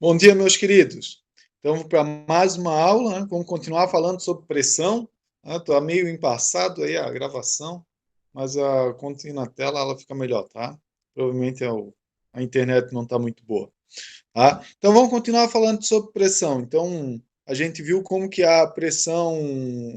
Bom dia, meus queridos. Então, para mais uma aula, né? Vamos continuar falando sobre pressão. Estou meio embaçado aí a gravação, mas quando tem na tela ela fica melhor, tá? Provavelmente a internet não está muito boa, tá? Então, vamos continuar falando sobre pressão. Então, a gente viu como que a pressão,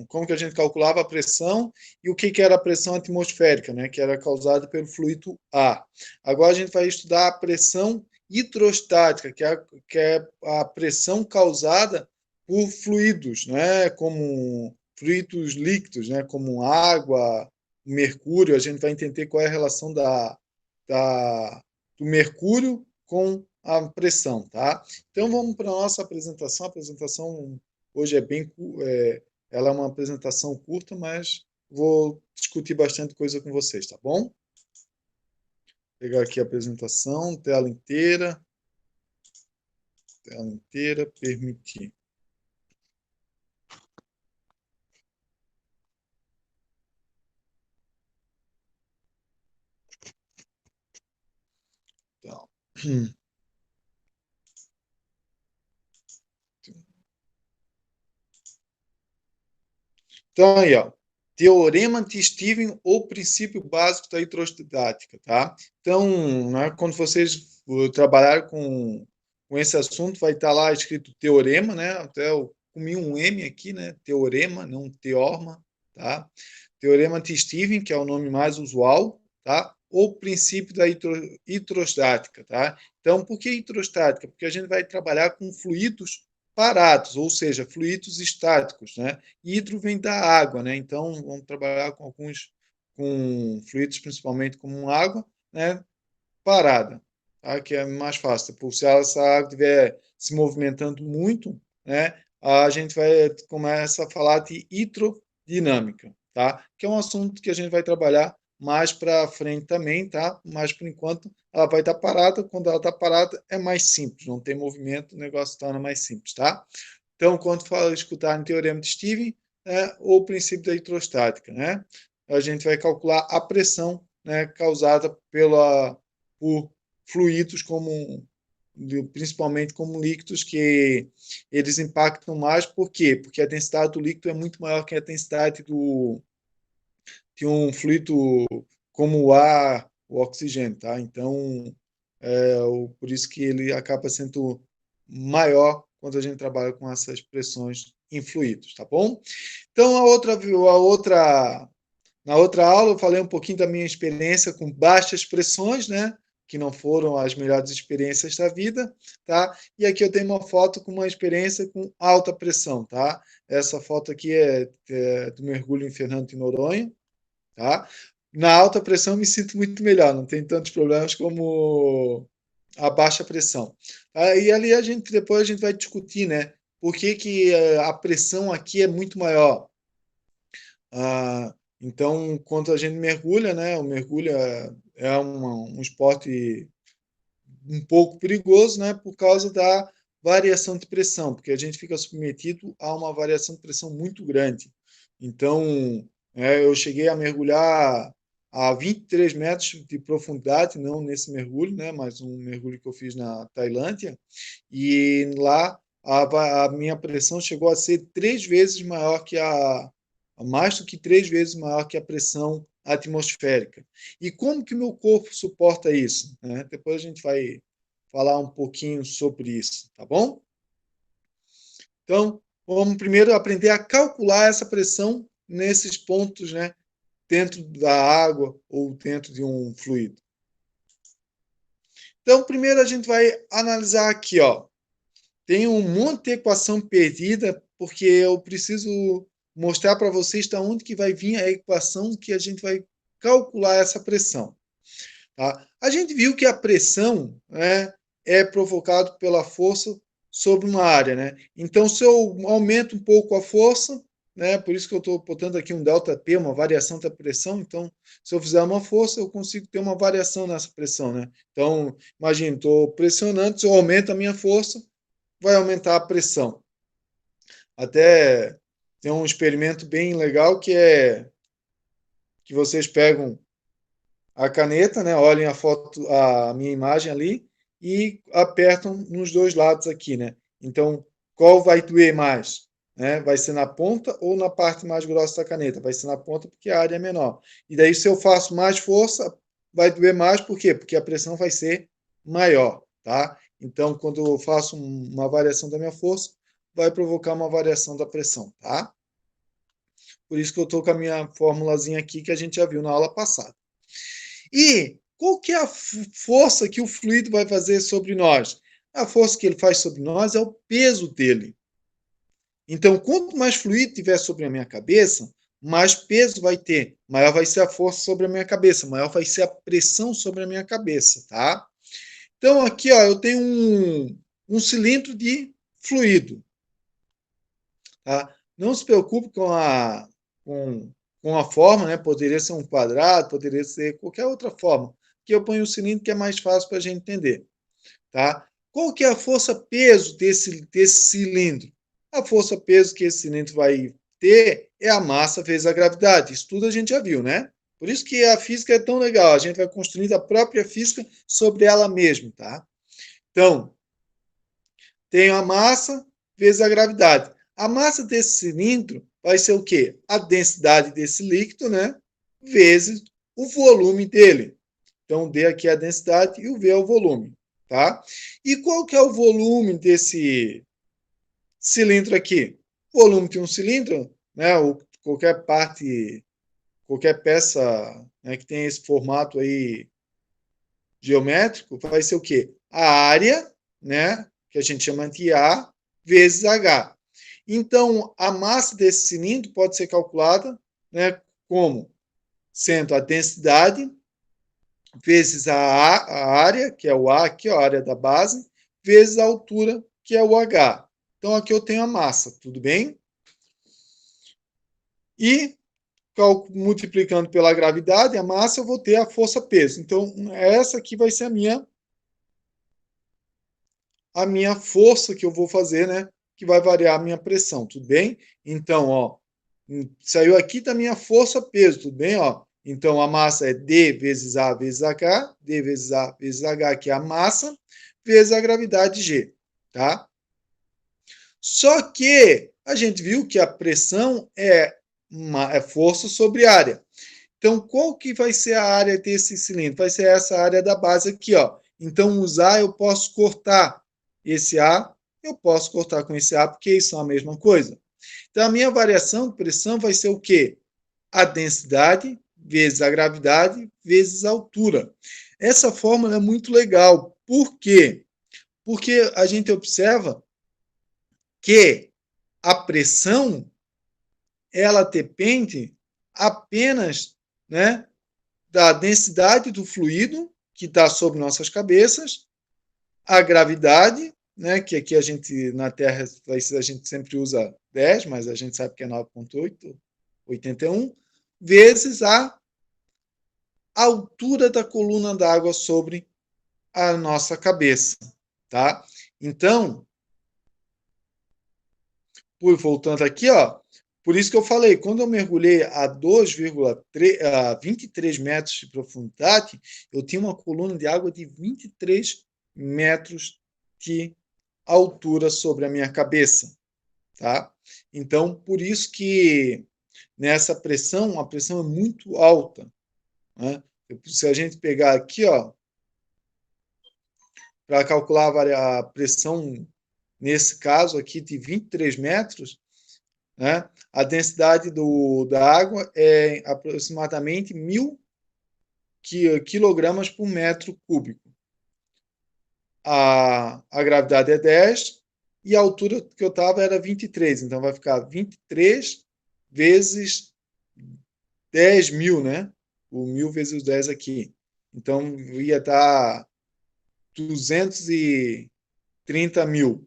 como que a gente calculava a pressão e o que que era a pressão atmosférica, né? Que era causada pelo fluido ar. Agora a gente vai estudar a pressão hidrostática, que é a pressão causada por fluidos, né? Como fluidos líquidos, né? Como água, mercúrio. A gente vai entender qual é a relação do mercúrio com a pressão, tá? Então vamos para a nossa apresentação. A apresentação hoje ela é uma apresentação curta, mas vou discutir bastante coisa com vocês, tá bom? Vou pegar aqui a apresentação, tela inteira, permitir. Então, então aí, ó. Teorema de Stevens ou princípio básico da hidrostática, tá? Então, né, quando vocês trabalharem com esse assunto, vai estar lá escrito teorema, né? Até eu comi um M aqui, né? Teorema, não teorma, tá? Teorema de Stevens, que é o nome mais usual, tá? Ou princípio da hidrostática, tá? Então, por que hidrostática? Porque a gente vai trabalhar com fluidos parados, ou seja, fluidos estáticos, né? Hidro vem da água, né? Então vamos trabalhar com fluidos, principalmente como água, né? Parada, tá? Que é mais fácil. Por se essa água estiver se movimentando muito, né? A gente vai começa a falar de hidrodinâmica, tá? Que é um assunto que a gente vai trabalhar mais para frente também, tá? Mas por enquanto ela vai estar parada. Quando ela está parada é mais simples, não tem movimento, o negócio torna mais simples, tá? Então, quando fala escutar no teorema de Stevens, ou o princípio da hidrostática, né? A gente vai calcular a pressão, né, causada por fluidos principalmente como líquidos, que eles impactam mais. Por quê? Porque a densidade do líquido é muito maior que a densidade de um fluido como o ar, o oxigênio, tá? Então, por isso que ele acaba sendo maior quando a gente trabalha com essas pressões em fluidos, tá bom? Então, na outra aula eu falei um pouquinho da minha experiência com baixas pressões, né? Que não foram as melhores experiências da vida, tá? E aqui eu tenho uma foto com uma experiência com alta pressão, tá? Essa foto aqui é do mergulho em Fernando de Noronha, tá? Na alta pressão eu me sinto muito melhor, não tem tantos problemas como a baixa pressão. E ali depois a gente vai discutir, né? Por que, que a pressão aqui é muito maior? Então, quando a gente mergulha, né? O mergulho é um esporte um pouco perigoso, né? Por causa da variação de pressão, porque a gente fica submetido a uma variação de pressão muito grande. Então, eu cheguei a mergulhar a 23 metros de profundidade, não nesse mergulho, né? Mas um mergulho que eu fiz na Tailândia, e lá a minha pressão chegou a ser 3 vezes maior mais do que 3 vezes maior que a pressão atmosférica. E como que o meu corpo suporta isso, né? Depois a gente vai falar um pouquinho sobre isso, tá bom? Então, vamos primeiro aprender a calcular essa pressão nesses pontos, né? Dentro da água ou dentro de um fluido. Então, primeiro a gente vai analisar aqui, ó. Tem um monte de equação perdida, porque eu preciso mostrar para vocês de onde que vai vir a equação que a gente vai calcular essa pressão. Tá? A gente viu que a pressão, né, é provocada pela força sobre uma área. Né? Então, se eu aumento um pouco a força, né, por isso que eu estou botando aqui um ΔP, uma variação da pressão, então, se eu fizer uma força, eu consigo ter uma variação nessa pressão. Né? Então, imagine, estou pressionando, se eu aumento a minha força, vai aumentar a pressão. Até tem um experimento bem legal que vocês pegam a caneta, né? Olhem a foto, a minha imagem ali, e apertam nos dois lados aqui, né? Então, qual vai doer mais? Né? Vai ser na ponta ou na parte mais grossa da caneta? Vai ser na ponta porque a área é menor. E daí, se eu faço mais força, vai doer mais, por quê? Porque a pressão vai ser maior, tá? Então, quando eu faço uma variação da minha força, vai provocar uma variação da pressão, tá? Por isso que eu estou com a minha formulazinha aqui que a gente já viu na aula passada. E qual que é a força que o fluido vai fazer sobre nós? A força que ele faz sobre nós é o peso dele. Então, quanto mais fluido tiver sobre a minha cabeça, mais peso vai ter, maior vai ser a força sobre a minha cabeça, maior vai ser a pressão sobre a minha cabeça, tá? Então, aqui, ó, eu tenho um cilindro de fluido, tá? Não se preocupe com a forma, né? Poderia ser um quadrado, poderia ser qualquer outra forma. Aqui eu ponho o cilindro que é mais fácil para a gente entender, tá? Qual que é a força-peso desse cilindro? A força-peso que esse cilindro vai ter é a massa vezes a gravidade. Isso tudo a gente já viu, né? Por isso que a física é tão legal. A gente vai construindo a própria física sobre ela mesma, tá? Então, tenho a massa vezes a gravidade. A massa desse cilindro vai ser o quê? A densidade desse líquido, né? Vezes o volume dele. Então, D aqui é a densidade e o V é o volume, tá? E qual que é o volume desse cilindro aqui? O volume de um cilindro, né? Ou qualquer parte, qualquer peça, né, que tem esse formato aí geométrico, vai ser o quê? A área, né? Que a gente chama de A, vezes H. Então, a massa desse cilindro pode ser calculada, né, como sendo a densidade vezes a área, que é o A aqui, ó, a área da base, vezes a altura, que é o H. Então, aqui eu tenho a massa, tudo bem? E, multiplicando pela gravidade, a massa, eu vou ter a força-peso. Então, essa aqui vai ser a minha força que eu vou fazer, né? Que vai variar a minha pressão, tudo bem? Então, ó, saiu aqui da minha força-peso, tudo bem? Ó, então, a massa é D vezes A vezes H, D vezes A vezes H, que é a massa, vezes a gravidade G, tá? Só que a gente viu que a pressão é força sobre área. Então, qual que vai ser a área desse cilindro? Vai ser essa área da base aqui, ó. Então, usar, eu posso cortar esse A, eu posso cortar com esse A, porque eles são a mesma coisa. Então, a minha variação de pressão vai ser o quê? A densidade vezes a gravidade vezes a altura. Essa fórmula é muito legal. Por quê? Porque a gente observa que a pressão ela depende apenas, né, da densidade do fluido que está sobre nossas cabeças, a gravidade, né, que aqui a gente na Terra a gente sempre usa 10, mas a gente sabe que é 9,8, 81, vezes a altura da coluna d'água sobre a nossa cabeça, tá? Então, voltando aqui, ó, por isso que eu falei, quando eu mergulhei a 23 metros de profundidade, eu tinha uma coluna de água de 23 metros de altura sobre a minha cabeça, tá? Então, por isso que nessa pressão, a pressão é muito alta, né? Se a gente pegar aqui, ó, para calcular a pressão, nesse caso aqui, de 23 metros, né? A densidade da água é aproximadamente 1.000 quilogramas por metro cúbico. A gravidade é 10 e a altura que eu estava era 23. Então, vai ficar 23 vezes 10 mil, né? O 1.000 vezes 10 aqui. Então, ia estar 230 mil.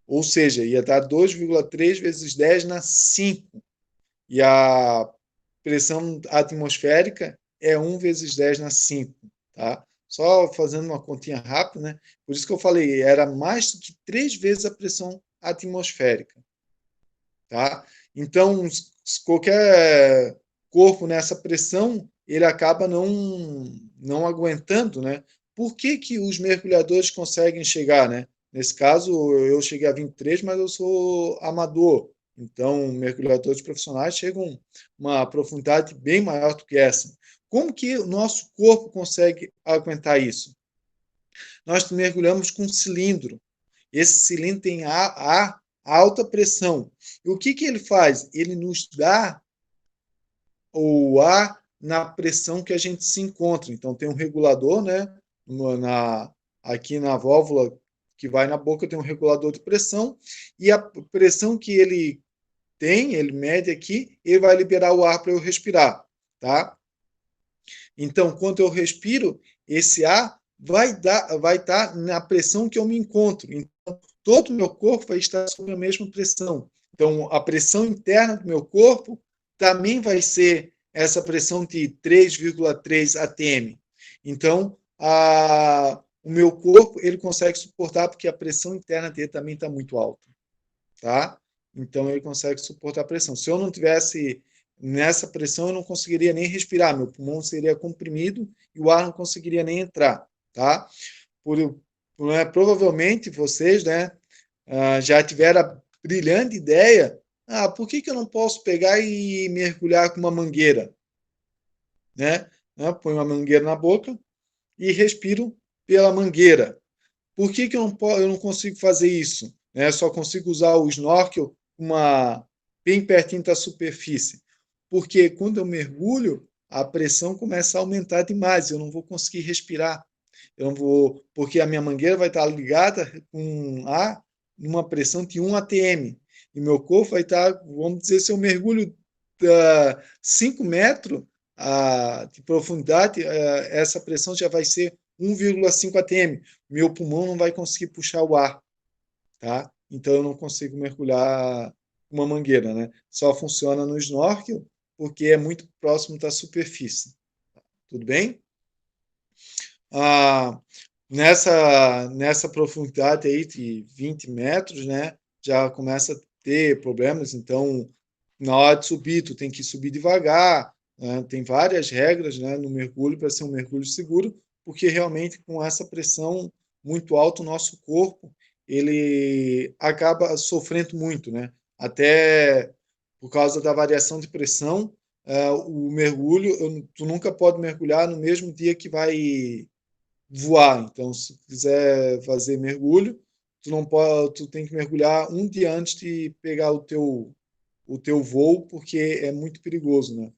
Ou seja, ia dar 2,3 vezes 10 na 5. E a pressão atmosférica é 1 vezes 10 na 5. Tá? Só fazendo uma continha rápida, né? Por isso que eu falei, era mais do que 3 vezes a pressão atmosférica. Tá? Então, qualquer corpo nessa pressão, ele acaba não aguentando, né? por que os mergulhadores conseguem chegar, né? Nesse caso, eu cheguei a 23, mas eu sou amador. Então, mergulhadores profissionais chegam a uma profundidade bem maior do que essa. Como que o nosso corpo consegue aguentar isso? Nós mergulhamos com um cilindro. Esse cilindro tem a alta pressão. E o que ele faz? Ele nos dá o ar na pressão que a gente se encontra. Então, tem um regulador, né? Aqui na válvula que vai na boca, tem um regulador de pressão. E a pressão que ele tem, ele mede aqui, ele vai liberar o ar para eu respirar. Tá? Então, quando eu respiro, esse ar vai estar na pressão que eu me encontro. Então, todo o meu corpo vai estar sob a mesma pressão. Então, a pressão interna do meu corpo também vai ser essa pressão de 3,3 atm. Então, o meu corpo ele consegue suportar porque a pressão interna dele também está muito alta, tá? Então ele consegue suportar a pressão. Se eu não tivesse nessa pressão, eu não conseguiria nem respirar, meu pulmão seria comprimido e o ar não conseguiria nem entrar, tá? Provavelmente vocês, né, já tiveram a brilhante ideia, por que eu não posso pegar e mergulhar com uma mangueira, né? Põe uma mangueira na boca e respiro pela mangueira. Por que eu não consigo fazer isso? Só consigo usar o snorkel bem pertinho da superfície. Porque quando eu mergulho, a pressão começa a aumentar demais, eu não vou conseguir respirar. Eu não vou, porque a minha mangueira vai estar ligada com ar numa pressão de 1 atm. E meu corpo vai estar, vamos dizer, se eu mergulho 5 metros de profundidade, essa pressão já vai ser 1,5 atm. Meu pulmão não vai conseguir puxar o ar, tá? Então eu não consigo mergulhar uma mangueira, né? Só funciona no snorkel porque é muito próximo da superfície. Tudo bem? Nessa profundidade aí de 20 metros, né? Já começa a ter problemas. Então, na hora de subir, tu tem que subir devagar. Né? Tem várias regras, né, no mergulho para ser um mergulho seguro, porque realmente com essa pressão muito alta, o nosso corpo ele acaba sofrendo muito, né? Até por causa da variação de pressão, o mergulho, tu nunca pode mergulhar no mesmo dia que vai voar. Então, se quiser fazer mergulho, tu não pode, tu tem que mergulhar um dia antes de pegar o teu voo, porque é muito perigoso, né?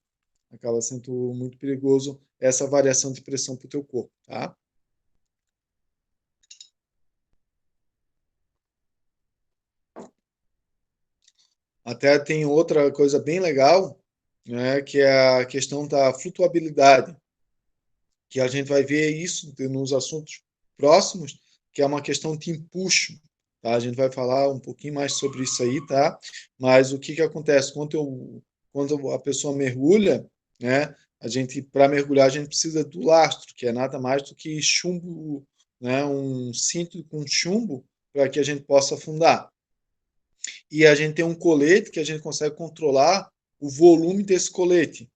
Acaba sendo muito perigoso essa variação de pressão para o teu corpo, tá? Até tem outra coisa bem legal, né, que é a questão da flutuabilidade, que a gente vai ver isso nos assuntos próximos, que é uma questão de empuxo, tá? A gente vai falar um pouquinho mais sobre isso aí, tá? Mas o que acontece quando a pessoa mergulha, né? Para mergulhar a gente precisa do lastro, que é nada mais do que chumbo, né? Um cinto com chumbo para que a gente possa afundar. E a gente tem um colete que a gente consegue controlar o volume desse colete,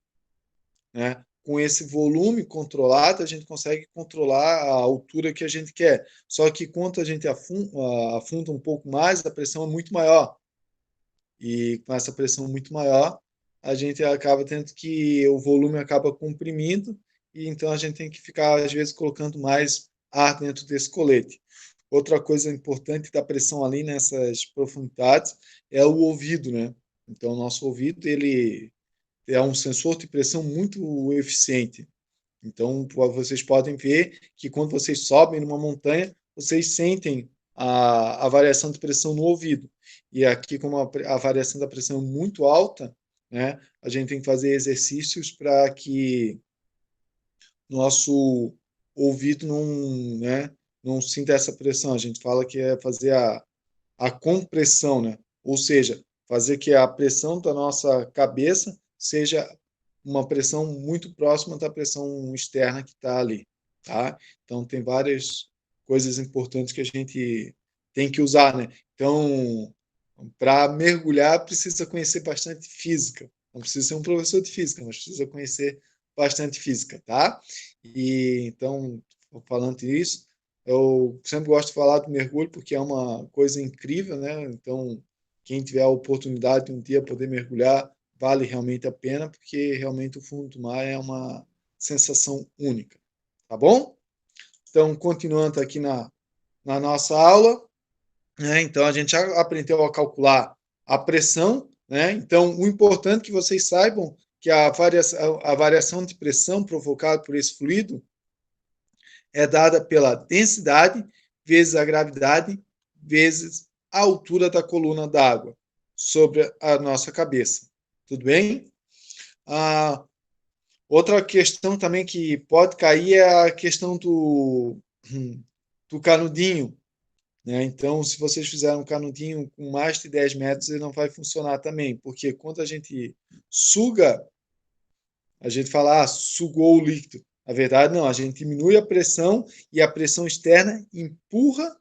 né? Com esse volume controlado, a gente consegue controlar a altura que a gente quer. Só que quando a gente afunda um pouco mais, a pressão é muito maior. E com essa pressão muito maior, a gente acaba tendo que o volume acaba comprimindo e então a gente tem que ficar às vezes colocando mais ar dentro desse colete. Outra coisa importante da pressão ali nessas profundidades é o ouvido, né? Então o nosso ouvido ele é um sensor de pressão muito eficiente. Então, vocês podem ver que quando vocês sobem numa montanha, vocês sentem a variação de pressão no ouvido. E aqui, como a variação da pressão é muito alta, né, a gente tem que fazer exercícios para que nosso ouvido não sinta essa pressão. A gente fala que é fazer a compressão, né? Ou seja, fazer que a pressão da nossa cabeça seja uma pressão muito próxima da pressão externa que está ali, tá? Então, tem várias coisas importantes que a gente tem que usar, né? Então, para mergulhar, precisa conhecer bastante física. Não precisa ser um professor de física, mas precisa conhecer bastante física, tá? E então, falando isso. Eu sempre gosto de falar do mergulho porque é uma coisa incrível, né? Então, quem tiver a oportunidade de um dia poder mergulhar, vale realmente a pena, porque realmente o fundo do mar é uma sensação única, tá bom? Então, continuando aqui na nossa aula, né? Então, a gente já aprendeu a calcular a pressão, né? Então, o importante é que vocês saibam que a variação de pressão provocada por esse fluido é dada pela densidade vezes a gravidade vezes a altura da coluna d'água sobre a nossa cabeça. Tudo bem? Ah, outra questão também que pode cair é a questão do canudinho. Né? Então, se vocês fizerem um canudinho com mais de 10 metros, ele não vai funcionar também, porque quando a gente suga, a gente fala, sugou o líquido. Na verdade, não, a gente diminui a pressão e a pressão externa empurra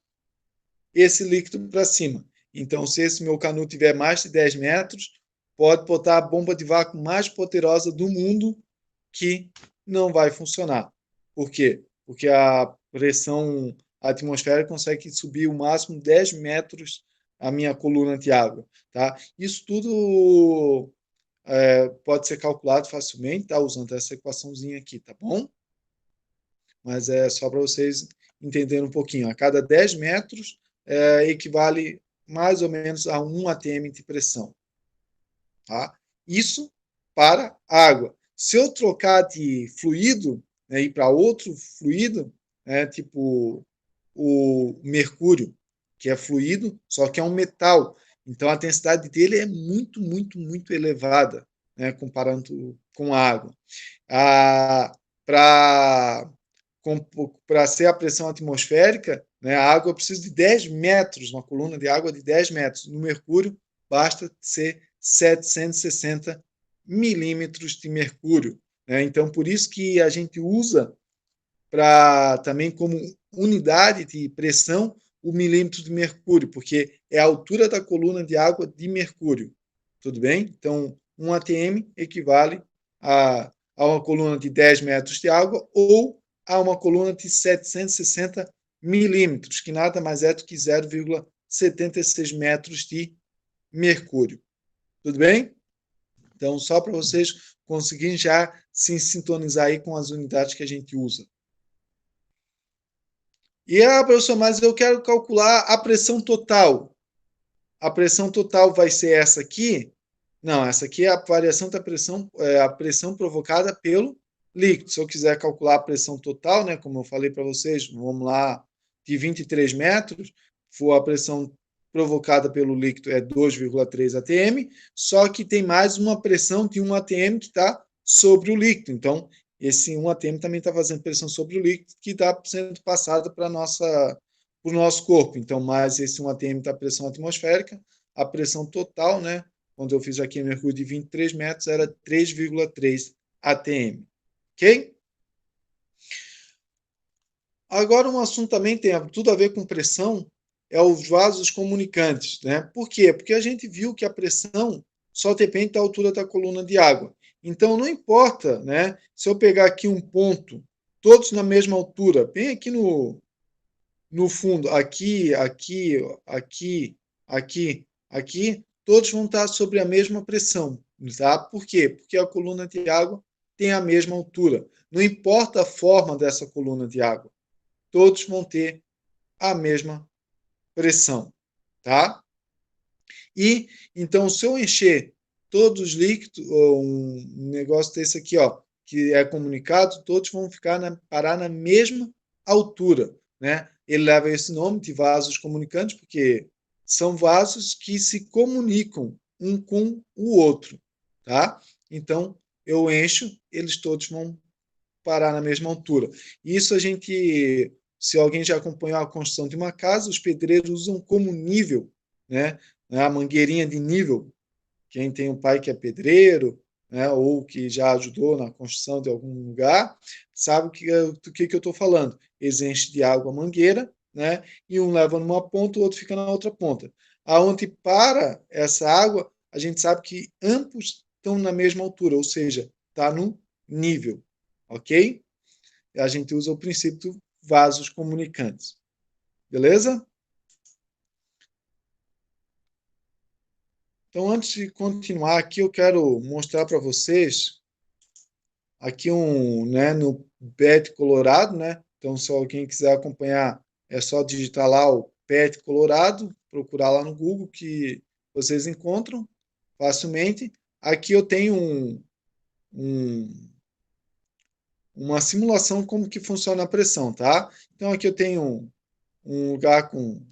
esse líquido para cima. Então, se esse meu canudo tiver mais de 10 metros, pode botar a bomba de vácuo mais poderosa do mundo que não vai funcionar. Por quê? Porque a pressão atmosférica consegue subir o máximo 10 metros a minha coluna de água. Tá? Isso tudo pode ser calculado facilmente, tá? Usando essa equaçãozinha aqui, tá bom? Mas é só para vocês entenderem um pouquinho. A cada 10 metros equivale mais ou menos a 1 atm de pressão. Tá? Isso para água. Se eu trocar de fluido, né, ir para outro fluido, né, tipo o mercúrio, que é fluido, só que é um metal. Então a densidade dele é muito, muito, muito elevada, né, comparando com a água. Para ser a pressão atmosférica, né, a água precisa de 10 metros, uma coluna de água de 10 metros. No mercúrio, basta ser 760 milímetros de mercúrio. Né? Então, por isso que a gente usa também como unidade de pressão o milímetro de mercúrio, porque é a altura da coluna de água de mercúrio. Tudo bem? Então, 1 atm equivale a uma coluna de 10 metros de água ou a uma coluna de 760 milímetros, que nada mais é do que 0,76 metros de mercúrio. Tudo bem? Então, só para vocês conseguirem já se sintonizar aí com as unidades que a gente usa. E, professor, mas eu quero calcular a pressão total. A pressão total vai ser essa aqui? Não, essa aqui é a variação da pressão, a pressão provocada pelo líquido. Se eu quiser calcular a pressão total, né, como eu falei para vocês, vamos lá, de 23 metros, for a pressão provocada pelo líquido é 2,3 atm, só que tem mais uma pressão de 1 atm que está sobre o líquido. Então, esse 1 atm também está fazendo pressão sobre o líquido que está sendo passada para o nosso corpo. Então, mais esse 1 atm da pressão atmosférica, a pressão total, né, quando eu fiz aqui em mercúrio de 23 metros, era 3,3 atm. Ok? Agora, um assunto também tem tudo a ver com pressão, é os vasos comunicantes. Né? Por quê? Porque a gente viu que a pressão só depende da altura da coluna de água. Então, não importa, né, se eu pegar aqui um ponto, todos na mesma altura, bem aqui no fundo, aqui, aqui, aqui, aqui, aqui, todos vão estar sobre a mesma pressão. Tá? Por quê? Porque a coluna de água tem a mesma altura. Não importa a forma dessa coluna de água, todos vão ter a mesma pressão. Tá? E, então, se eu encher todos os líquidos, um negócio desse aqui, ó, que é comunicado, todos vão parar na mesma altura. Né? Ele leva esse nome de vasos comunicantes, porque são vasos que se comunicam um com o outro. Tá? Então, eu encho, eles todos vão parar na mesma altura. Isso a gente, se alguém já acompanhou a construção de uma casa, os pedreiros usam como nível, né? A mangueirinha de nível. Quem tem um pai que é pedreiro, né, ou que já ajudou na construção de algum lugar, sabe do que eu estou falando. Eles enchem de água a mangueira, né, e um leva numa ponta, o outro fica na outra ponta. Aonde para essa água, a gente sabe que ambos estão na mesma altura, ou seja, está no nível, ok? A gente usa o princípio do vasos comunicantes. Beleza? Então, antes de continuar aqui, eu quero mostrar para vocês aqui no PET Colorado, né? Então, se alguém quiser acompanhar, é só digitar lá o PET Colorado, procurar lá no Google que vocês encontram facilmente. Aqui eu tenho uma simulação como que funciona a pressão, tá? Então, aqui eu tenho um lugar com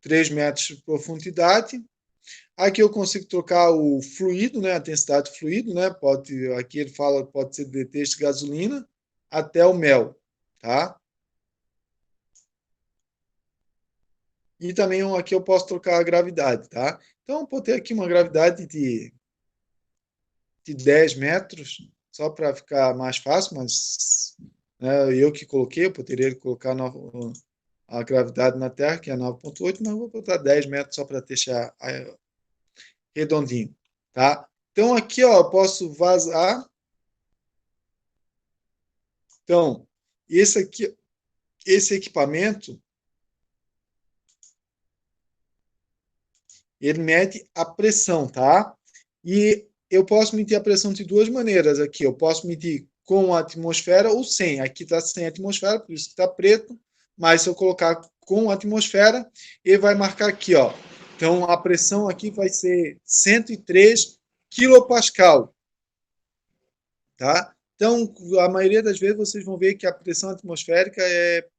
3 metros de profundidade. Aqui eu consigo trocar o fluido, né, a densidade do fluido, né? Aqui ele fala pode ser de texto de gasolina até o mel, tá? E também aqui eu posso trocar a gravidade, tá? Então eu vou ter aqui uma gravidade de 10 metros, só para ficar mais fácil, mas né, eu que coloquei, eu poderia colocar a gravidade na Terra, que é 9,8, mas eu vou botar 10 metros só para deixar redondinho, tá? Então aqui, ó, eu posso vazar. Então, esse equipamento, ele mede a pressão, tá? E eu posso medir a pressão de duas maneiras aqui. Eu posso medir com a atmosfera ou sem. Aqui está sem atmosfera, por isso que está preto. Mas se eu colocar com a atmosfera, ele vai marcar aqui, ó. Então a pressão aqui vai ser 103 quilopascal, tá? Então a maioria das vezes vocês vão ver que a pressão atmosférica é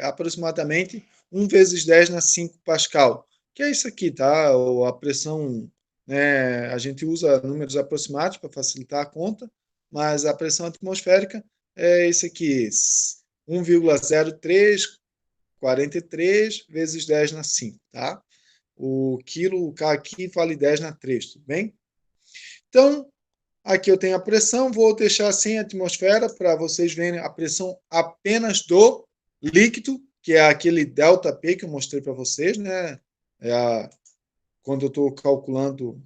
aproximadamente 1 vezes 10 na 5 pascal, que é isso aqui, tá? A pressão, né, a gente usa números aproximados para facilitar a conta, mas a pressão atmosférica é isso aqui, 1,0343 vezes 10 na 5, tá? O quilo, o K aqui vale 10 na 3, tudo bem? Então, aqui eu tenho a pressão, vou deixar sem atmosfera para vocês verem a pressão apenas do líquido, que é aquele ΔP que eu mostrei para vocês, né? Quando eu estou calculando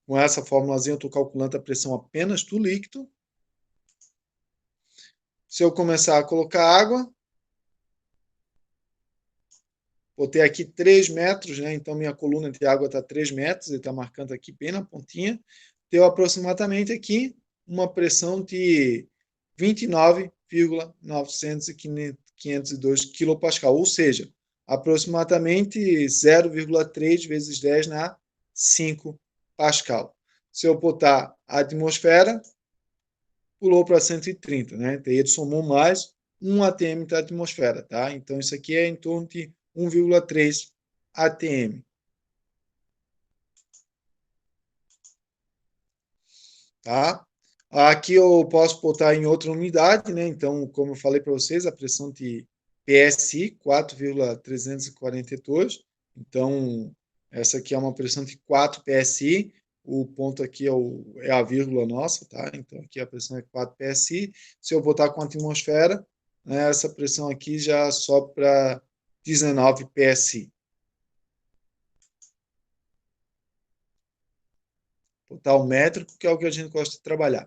com essa formulazinha, eu estou calculando a pressão apenas do líquido. Se eu começar a colocar água, vou ter aqui 3 metros, né? Então minha coluna de água está 3 metros, ele está marcando aqui bem na pontinha. Deu aproximadamente aqui uma pressão de 29,902 kPa, ou seja, aproximadamente 0,3 vezes 10 na 5 Pascal. Se eu botar a atmosfera, pulou para 130, né? Então, ele somou mais 1 atm da atmosfera, tá? Então, isso aqui é em torno de 1,3 atm. Tá? Aqui eu posso botar em outra unidade, né? Então, como eu falei para vocês, a pressão de PSI 4,342. Então, essa aqui é uma pressão de 4 PSI. O ponto aqui é a vírgula nossa, tá? Então, aqui a pressão é 4 PSI. Se eu botar com a atmosfera, né, essa pressão aqui já sobe para 19 PSI. Botar o métrico, que é o que a gente gosta de trabalhar.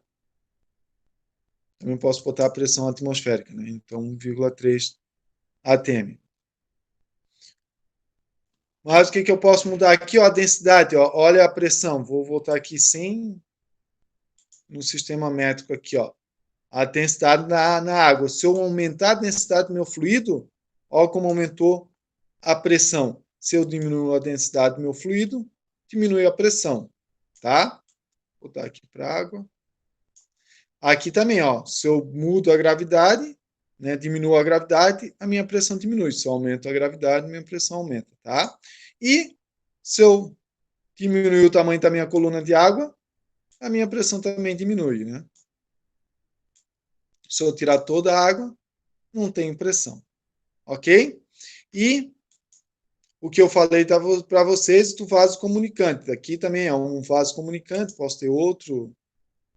Também posso botar a pressão atmosférica, né? Então 1,3 atm. Mas o que eu posso mudar aqui? Ó, a densidade, ó, olha a pressão. Vou voltar aqui sem no sistema métrico aqui, ó. A densidade na água. Se eu aumentar a densidade do meu fluido, olha como aumentou a pressão. Se eu diminuir a densidade do meu fluido, diminui a pressão, tá? Vou botar aqui para água. Aqui também, ó, se eu mudo a gravidade, né, diminuo a gravidade, a minha pressão diminui. Se eu aumento a gravidade, a minha pressão aumenta, tá? E se eu diminuir o tamanho da minha coluna de água, a minha pressão também diminui, né? Se eu tirar toda a água, não tem pressão, ok? E o que eu falei para vocês do vaso comunicante. Aqui também é um vaso comunicante, posso ter outro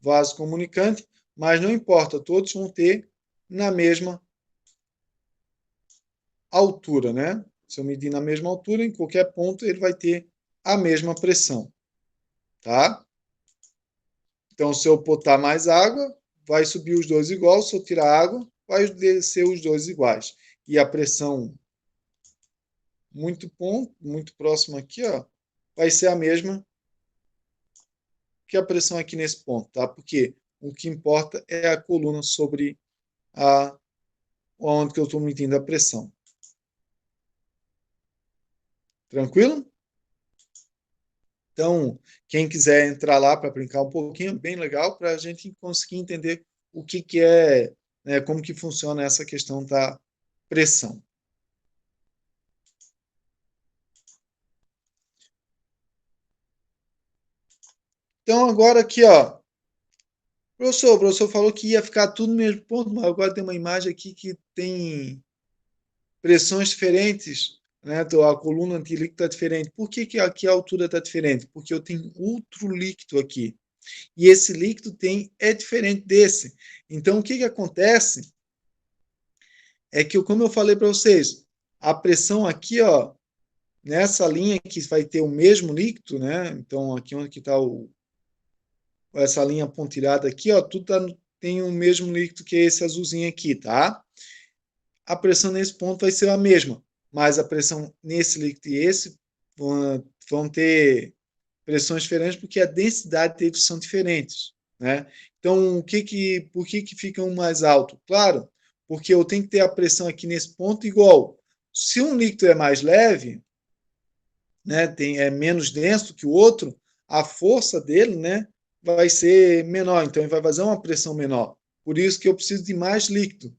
vaso comunicante, mas não importa, todos vão ter na mesma altura, né? Se eu medir na mesma altura, em qualquer ponto ele vai ter a mesma pressão, tá? Então, se eu botar mais água, vai subir os dois igual, se eu tirar água, vai descer os dois iguais. E a pressão muito próxima aqui, ó, vai ser a mesma que a pressão aqui nesse ponto, tá? Porque o que importa é a coluna sobre onde que eu estou medindo a pressão. Tranquilo? Então, quem quiser entrar lá para brincar um pouquinho, bem legal, para a gente conseguir entender o que é, né, como que funciona essa questão da pressão. Então, agora aqui, ó, o professor falou que ia ficar tudo no mesmo ponto, mas agora tem uma imagem aqui que tem pressões diferentes, né? Então, a coluna antilíquida está diferente. Por que aqui a altura está diferente? Porque eu tenho outro líquido aqui. E esse líquido é diferente desse. Então, o que acontece é que, como eu falei para vocês, a pressão aqui, ó, nessa linha que vai ter o mesmo líquido, né? Então, aqui onde está essa linha pontilhada aqui, ó, tudo tem o mesmo líquido que esse azulzinho aqui, tá? A pressão nesse ponto vai ser a mesma, mas a pressão nesse líquido e esse vão ter pressões diferentes porque a densidade deles são diferentes, né? Então, por que fica um mais alto? Claro, porque eu tenho que ter a pressão aqui nesse ponto igual. Se um líquido é mais leve, né, é menos denso que o outro, a força dele, né, vai ser menor, então ele vai fazer uma pressão menor. Por isso que eu preciso de mais líquido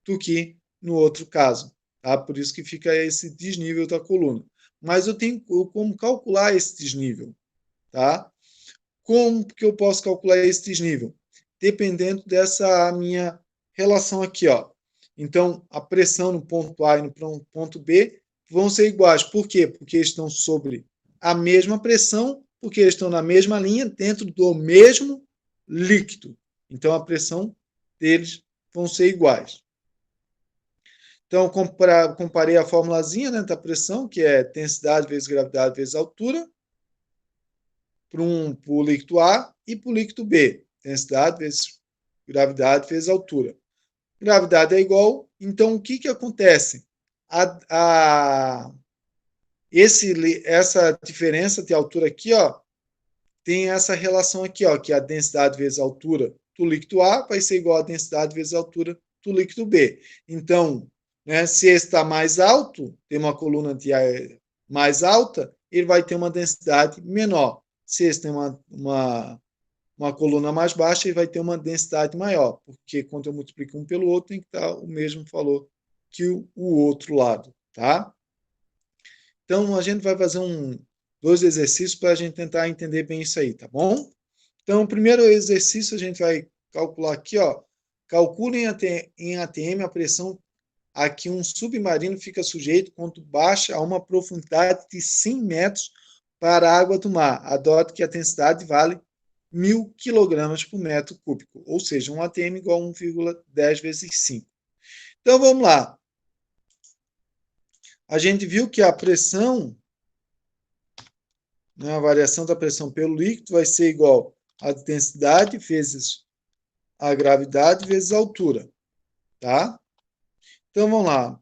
do que no outro caso, tá? Por isso que fica esse desnível da coluna. Mas eu tenho como calcular esse desnível, tá? Como que eu posso calcular esse desnível? Dependendo dessa minha relação aqui, ó. Então, a pressão no ponto A e no ponto B vão ser iguais. Por quê? Porque eles estão sobre a mesma pressão, porque eles estão na mesma linha, dentro do mesmo líquido. Então, a pressão deles vão ser iguais. Então, comparei a formulazinha, né, da pressão, que é densidade vezes gravidade vezes altura, para o líquido A e para o líquido B. Densidade vezes gravidade vezes altura. Gravidade é igual, então o que acontece? Essa diferença de altura aqui, ó, tem essa relação aqui, ó, que a densidade vezes a altura do líquido A vai ser igual à densidade vezes a altura do líquido B. Então, né, se esse está mais alto, tem uma coluna de mais alta, ele vai ter uma densidade menor. Se esse tem uma coluna mais baixa, ele vai ter uma densidade maior, porque quando eu multiplico um pelo outro, tem que dar o mesmo valor que o outro lado, tá? Então, a gente vai fazer dois exercícios para a gente tentar entender bem isso aí, tá bom? Então, o primeiro exercício a gente vai calcular aqui, ó. Calcule em ATM a pressão a que um submarino fica sujeito quando baixa a uma profundidade de 100 metros para a água do mar. Adote que a densidade vale 1.000 kg por metro cúbico, ou seja, um ATM igual a 1,10 vezes 5. Então, vamos lá. A gente viu que a pressão, né, a variação da pressão pelo líquido vai ser igual a densidade vezes a gravidade vezes a altura, tá? Então, vamos lá.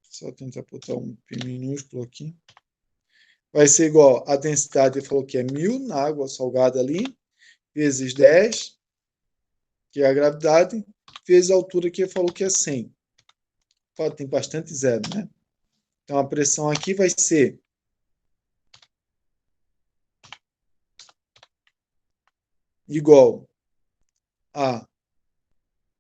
Só tentar botar um P minúsculo aqui. Vai ser igual a densidade, ele falou que é 1.000 na água salgada ali, vezes 10, que é a gravidade, vezes a altura, que ele falou que é 100. Tem bastante zero, né? Então, a pressão aqui vai ser igual a...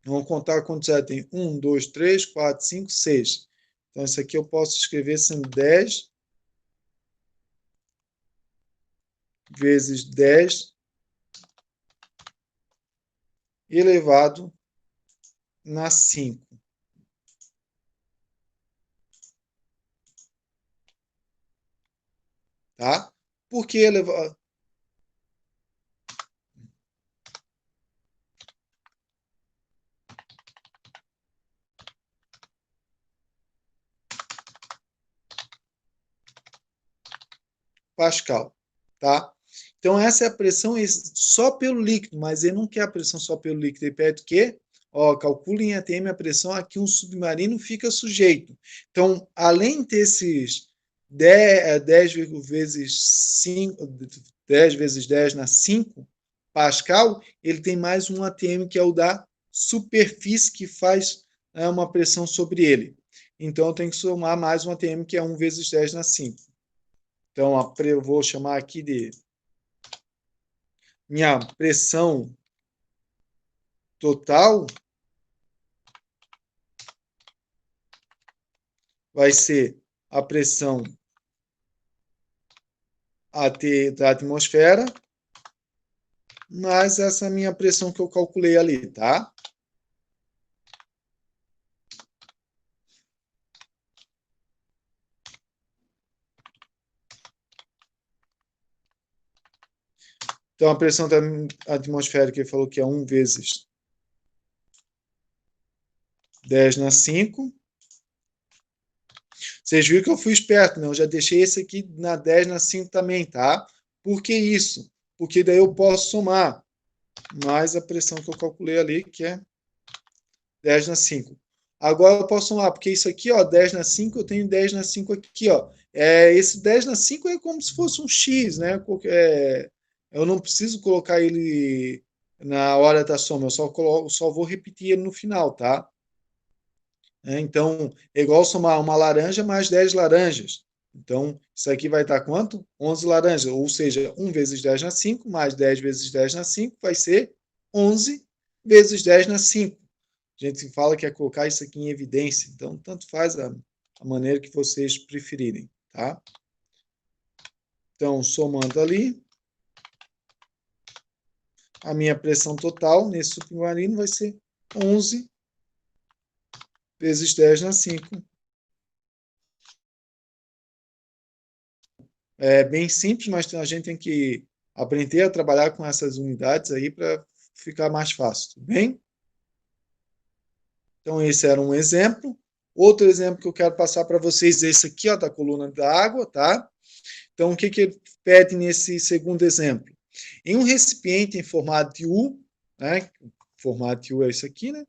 Vamos contar quantos zero tem. 1, 2, 3, 4, 5, 6. Então, isso aqui eu posso escrever sendo 10 vezes 10 elevado na 5. Tá? Por que elevado? pascal, tá? Então, essa é a pressão só pelo líquido, mas ele não quer a pressão só pelo líquido, ele pede o quê? Ó, calcule em ATM a pressão a que um submarino fica sujeito. Então, além desses 10 vezes 5, 10 vezes 10 na 5 pascal, ele tem mais um ATM que é o da superfície que faz uma pressão sobre ele. Então, eu tenho que somar mais um ATM que é 1 vezes 10 na 5. Então, eu vou chamar aqui de minha pressão total vai ser a pressão da atmosfera, mais essa minha pressão que eu calculei ali, tá? Então, a pressão da atmosfera que ele falou que é 1 vezes 10 na 5. Vocês viram que eu fui esperto, né? Eu já deixei esse aqui na 10 na 5 também, tá? Por que isso? Porque daí eu posso somar mais a pressão que eu calculei ali, que é 10 na 5. Agora eu posso somar, porque isso aqui, ó, 10 na 5, eu tenho 10 na 5 aqui, ó. Esse 10 na 5 é como se fosse um X, né? Eu não preciso colocar ele na hora da soma, eu só vou repetir ele no final, tá? Então, é igual somar uma laranja mais 10 laranjas. Então, isso aqui vai dar quanto? 11 laranjas, ou seja, 1 vezes 10 na 5 mais 10 vezes 10 na 5 vai ser 11 vezes 10 na 5. A gente fala que é colocar isso aqui em evidência, então tanto faz a maneira que vocês preferirem, tá? Então, somando ali, a minha pressão total nesse submarino vai ser 11 vezes 10 na 5. É bem simples, mas a gente tem que aprender a trabalhar com essas unidades aí para ficar mais fácil, tudo bem? Então, esse era um exemplo. Outro exemplo que eu quero passar para vocês é esse aqui, ó, da coluna da água, tá? Então, o que ele pede nesse segundo exemplo? Em um recipiente em formato de U, né? O formato de U é isso aqui, né?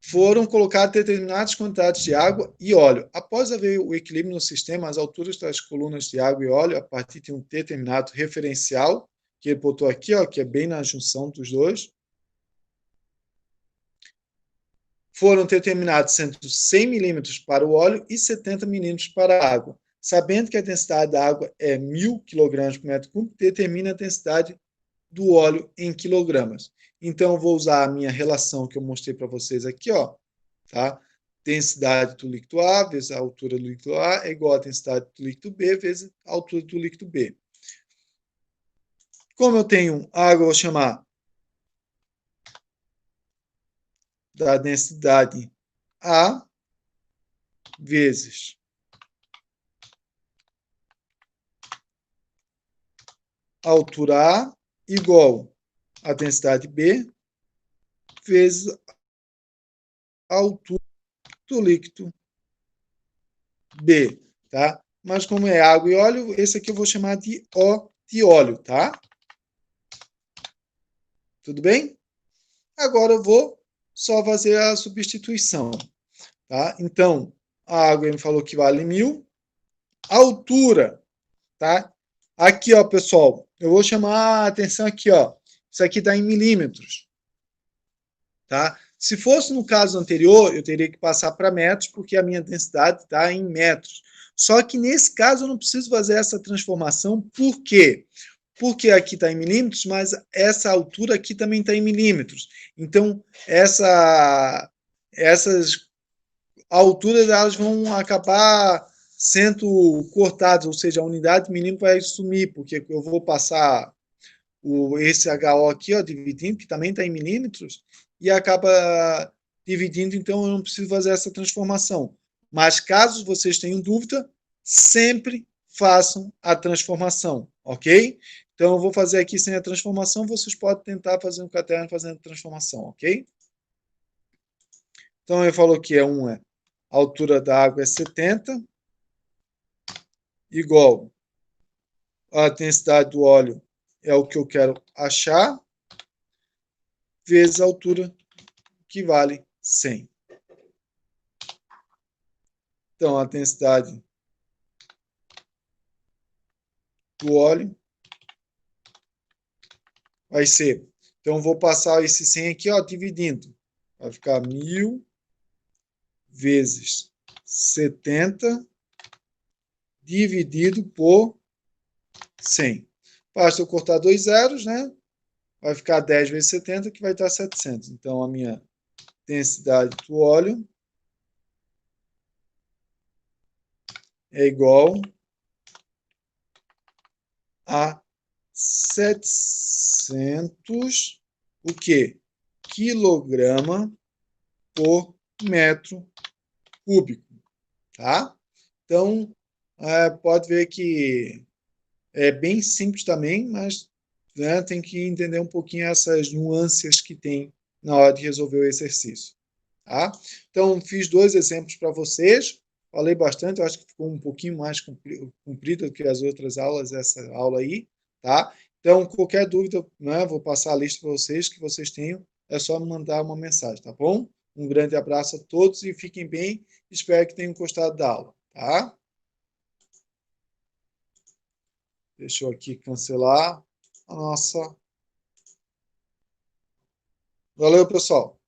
Foram colocadas determinadas quantidades de água e óleo. Após haver o equilíbrio no sistema, as alturas das colunas de água e óleo, a partir de um determinado referencial, que ele botou aqui, ó, que é bem na junção dos dois, foram determinados sendo 100 milímetros para o óleo e 70 milímetros para a água. Sabendo que a densidade da água é 1.000 kg por metro cúbico, determina a densidade do óleo em quilogramas. Então, eu vou usar a minha relação que eu mostrei para vocês aqui, ó, tá? Densidade do líquido A vezes a altura do líquido A é igual a densidade do líquido B vezes a altura do líquido B. Como eu tenho água, eu vou chamar da densidade A vezes a altura A igual a densidade B vezes a altura do líquido B, tá? Mas como é água e óleo, esse aqui eu vou chamar de O de óleo, tá? Tudo bem? Agora eu vou só fazer a substituição, tá? Então, a água me falou que vale 1.000. A altura, tá? Aqui, ó, pessoal, eu vou chamar a atenção aqui, ó. Isso aqui está em milímetros, tá? Se fosse no caso anterior, eu teria que passar para metros, porque a minha densidade está em metros. Só que nesse caso eu não preciso fazer essa transformação, por quê? Porque aqui está em milímetros, mas essa altura aqui também está em milímetros. Então, essas alturas elas vão acabar sendo cortadas, ou seja, a unidade de milímetro vai sumir, porque eu vou passar esse HO aqui, ó, dividindo, que também está em milímetros, e acaba dividindo, então eu não preciso fazer essa transformação. Mas caso vocês tenham dúvida, sempre façam a transformação, ok? Então eu vou fazer aqui sem a transformação, vocês podem tentar fazer um caderno fazendo a transformação, ok? Então ele falou que a altura da água é 70, igual a densidade do óleo é o que eu quero achar, vezes a altura, que vale 100. Então, a densidade do óleo vai ser... Então, vou passar esse 100 aqui, ó, dividindo. Vai ficar 1.000 vezes 70 dividido por 100. Basta eu cortar 2 zeros, né? Vai ficar 10 vezes 70, que vai dar 700. Então, a minha densidade do óleo é igual a 700, o quê? Quilograma por metro cúbico, tá? Então, pode ver que é bem simples também, mas, né, tem que entender um pouquinho essas nuances que tem na hora de resolver o exercício, tá? Então, fiz 2 exemplos para vocês, falei bastante, eu acho que ficou um pouquinho mais comprido do que as outras aulas, essa aula aí, tá? Então, qualquer dúvida, né, vou passar a lista para vocês, que vocês tenham, é só me mandar uma mensagem, tá bom? Um grande abraço a todos e fiquem bem, espero que tenham gostado da aula, tá? Deixa eu aqui cancelar a nossa... Valeu, pessoal!